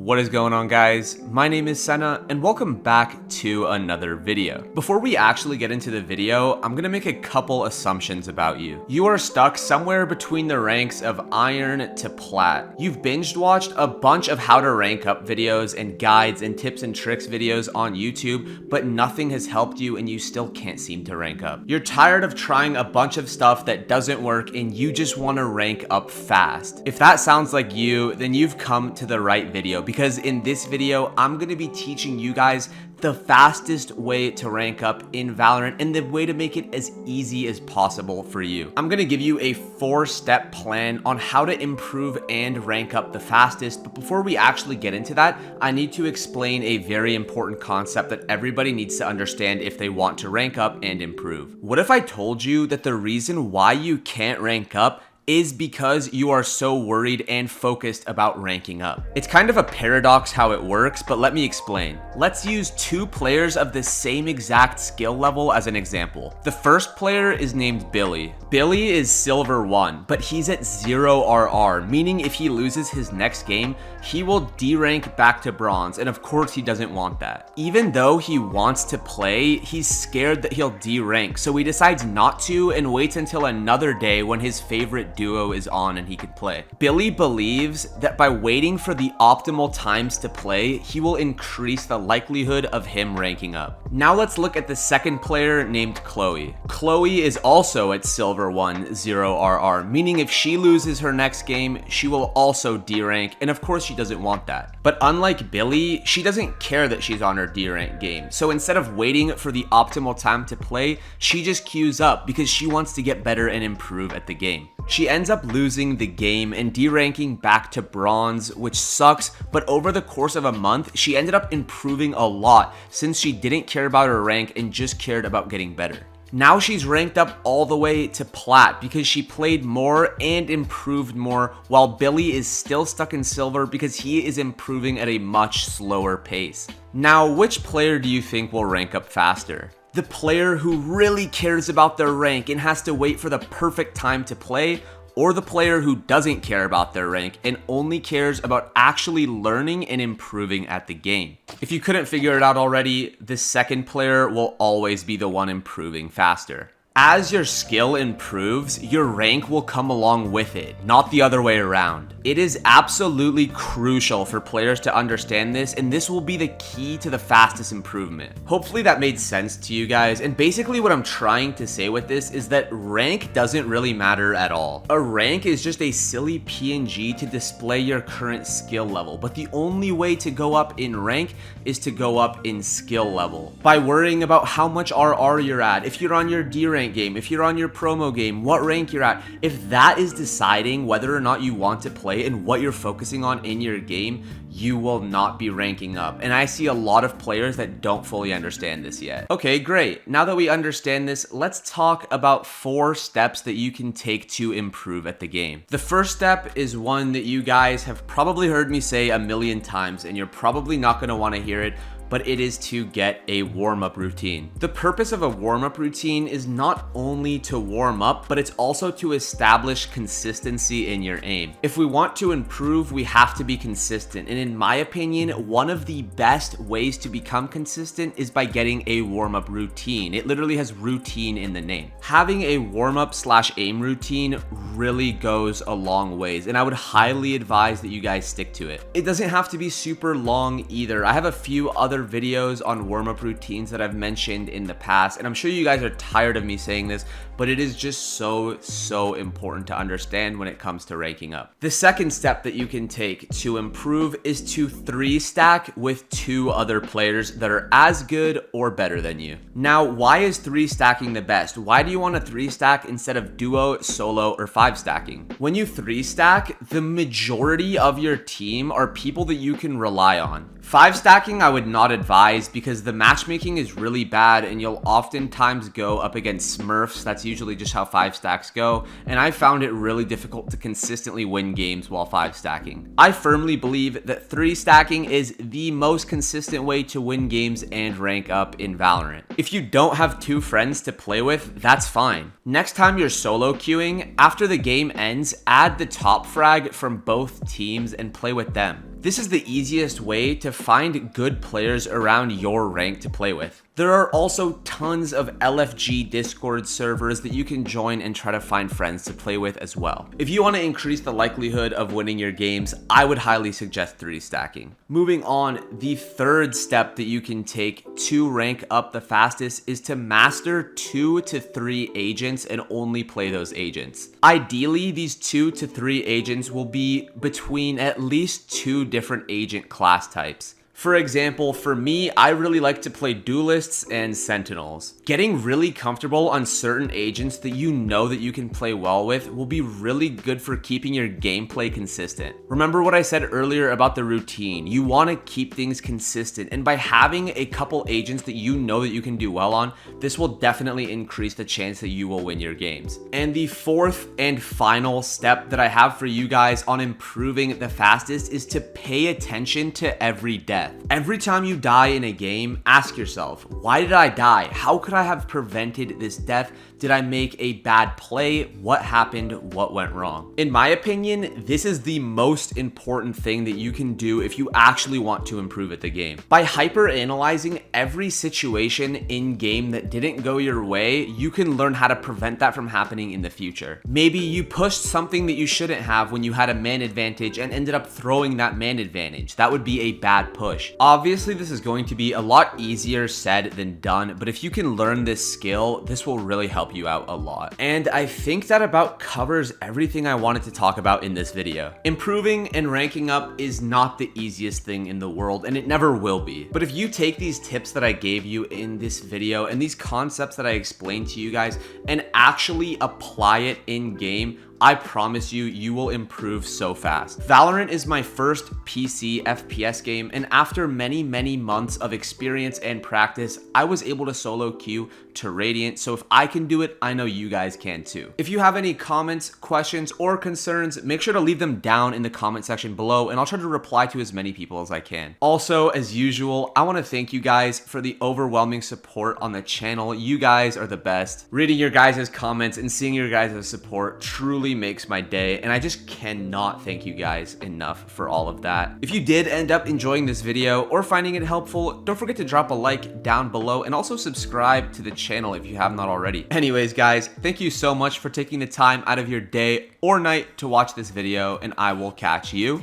What is going on, guys? My name is Sena and welcome back to another video. Before we actually get into the video, I'm gonna make a couple assumptions about you. You are stuck somewhere between the ranks of iron to plat. You've binged watched a bunch of how to rank up videos and guides and tips and tricks videos on YouTube, but nothing has helped you and you still can't seem to rank up. You're tired of trying a bunch of stuff that doesn't work and you just want to rank up fast. If that sounds like you, then you've come to the right video, because in this video, I'm going to be teaching you guys the fastest way to rank up in Valorant and the way to make it as easy as possible for you. I'm going to give you a 4-step plan on how to improve and rank up the fastest, but before we actually get into that, I need to explain a very important concept that everybody needs to understand if they want to rank up and improve. What if I told you that the reason why you can't rank up is because you are so worried and focused about ranking up? It's kind of a paradox how it works, but let me explain. Let's use 2 players of the same exact skill level as an example. The first player is named Billy. Billy is Silver 1, but he's at 0 RR, meaning if he loses his next game, he will D-rank back to Bronze, and of course he doesn't want that. Even though he wants to play, he's scared that he'll D-rank, so he decides not to and waits until another day when his favorite duo is on and he could play. Billy believes that by waiting for the optimal times to play, he will increase the likelihood of him ranking up. Now let's look at the second player named Chloe. Chloe is also at Silver 1, 0 RR, meaning if she loses her next game, she will also D-rank, and of course she doesn't want that. But unlike Billy, she doesn't care that she's on her D-rank game, so instead of waiting for the optimal time to play, she just queues up because she wants to get better and improve at the game. She ends up losing the game and D-ranking back to Bronze, which sucks, but over the course of a month, she ended up improving a lot since she didn't care about her rank and just cared about getting better. Now she's ranked up all the way to Plat because she played more and improved more, while Billy is still stuck in Silver because he is improving at a much slower pace. Now, which player do you think will rank up faster? The player who really cares about their rank and has to wait for the perfect time to play, or the player who doesn't care about their rank and only cares about actually learning and improving at the game? If you couldn't figure it out already, the second player will always be the one improving faster. As your skill improves, your rank will come along with it, not the other way around. It is absolutely crucial for players to understand this, and this will be the key to the fastest improvement. Hopefully that made sense to you guys, and basically what I'm trying to say with this is that rank doesn't really matter at all. A rank is just a silly PNG to display your current skill level, but the only way to go up in rank is to go up in skill level. By worrying about how much RR you're at, if you're on your D rank game, if you're on your promo game, what rank you're at, if that is deciding whether or not you want to play and what you're focusing on in your game, you will not be ranking up. And I see a lot of players that don't fully understand this yet. Okay, great. Now that we understand this, let's talk about 4 steps that you can take to improve at the game. The first step is one that you guys have probably heard me say a million times, and you're probably not going to want to hear it, but it is to get a warm-up routine. The purpose of a warm-up routine is not only to warm up, but it's also to establish consistency in your aim. If we want to improve, we have to be consistent, and in my opinion, one of the best ways to become consistent is by getting a warm-up routine. It literally has routine in the name. Having a warm-up / aim routine really goes a long ways, and I would highly advise that you guys stick to it. It doesn't have to be super long either. I have a few other videos on warm-up routines that I've mentioned in the past, and I'm sure you guys are tired of me saying this, but it is just so important to understand when it comes to ranking up. The second step that you can take to improve is to 3-stack with 2 other players that are as good or better than you. Now, why is 3-stacking the best? Why do you want to 3-stack instead of duo, solo, or 5-stacking? When you 3-stack, the majority of your team are people that you can rely on. 5-stacking I would not advise because the matchmaking is really bad and you'll oftentimes go up against Smurfs. That's usually just how 5-stacks go, and I found it really difficult to consistently win games while 5-stacking. I firmly believe that 3-stacking is the most consistent way to win games and rank up in Valorant. If you don't have 2 friends to play with, that's fine. Next time you're solo queuing, after the game ends, add the top frag from both teams and play with them. This is the easiest way to find good players around your rank to play with. There are also tons of LFG Discord servers that you can join and try to find friends to play with as well. If you want to increase the likelihood of winning your games, I would highly suggest 3 stacking. Moving on, the third step that you can take to rank up the fastest is to master 2 to 3 agents and only play those agents. Ideally, these 2 to 3 agents will be between at least 2 different agent class types. For example, for me, I really like to play duelists and sentinels. Getting really comfortable on certain agents that you know that you can play well with will be really good for keeping your gameplay consistent. Remember what I said earlier about the routine. You want to keep things consistent, and by having a couple agents that you know that you can do well on, this will definitely increase the chance that you will win your games. And the fourth and final step that I have for you guys on improving the fastest is to pay attention to every death. Every time you die in a game, ask yourself, why did I die? How could I have prevented this death? Did I make a bad play? What happened? What went wrong? In my opinion, this is the most important thing that you can do if you actually want to improve at the game. By hyper-analyzing every situation in game that didn't go your way, you can learn how to prevent that from happening in the future. Maybe you pushed something that you shouldn't have when you had a man advantage and ended up throwing that man advantage. That would be a bad push. Obviously, this is going to be a lot easier said than done, but if you can learn this skill, this will really help you out a lot. And I think that about covers everything I wanted to talk about in this video. Improving and ranking up is not the easiest thing in the world, and it never will be. But if you take these tips that I gave you in this video and these concepts that I explained to you guys and actually apply it in game, I promise you, you will improve so fast. Valorant is my first PC FPS game, and after many months of experience and practice, I was able to solo queue to Radiant, so if I can do it, I know you guys can too. If you have any comments, questions, or concerns, make sure to leave them down in the comment section below, and I'll try to reply to as many people as I can. Also, as usual, I want to thank you guys for the overwhelming support on the channel. You guys are the best. Reading your guys' comments and seeing your guys' support truly makes my day, and I just cannot thank you guys enough for all of that. If you did end up enjoying this video or finding it helpful, don't forget to drop a like down below and also subscribe to the channel if you have not already. Anyways, guys, thank you so much for taking the time out of your day or night to watch this video, and I will catch you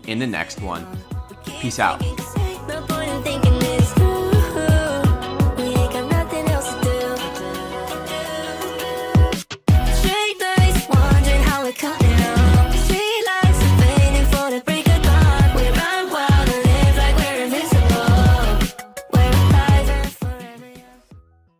in the next one. Peace out.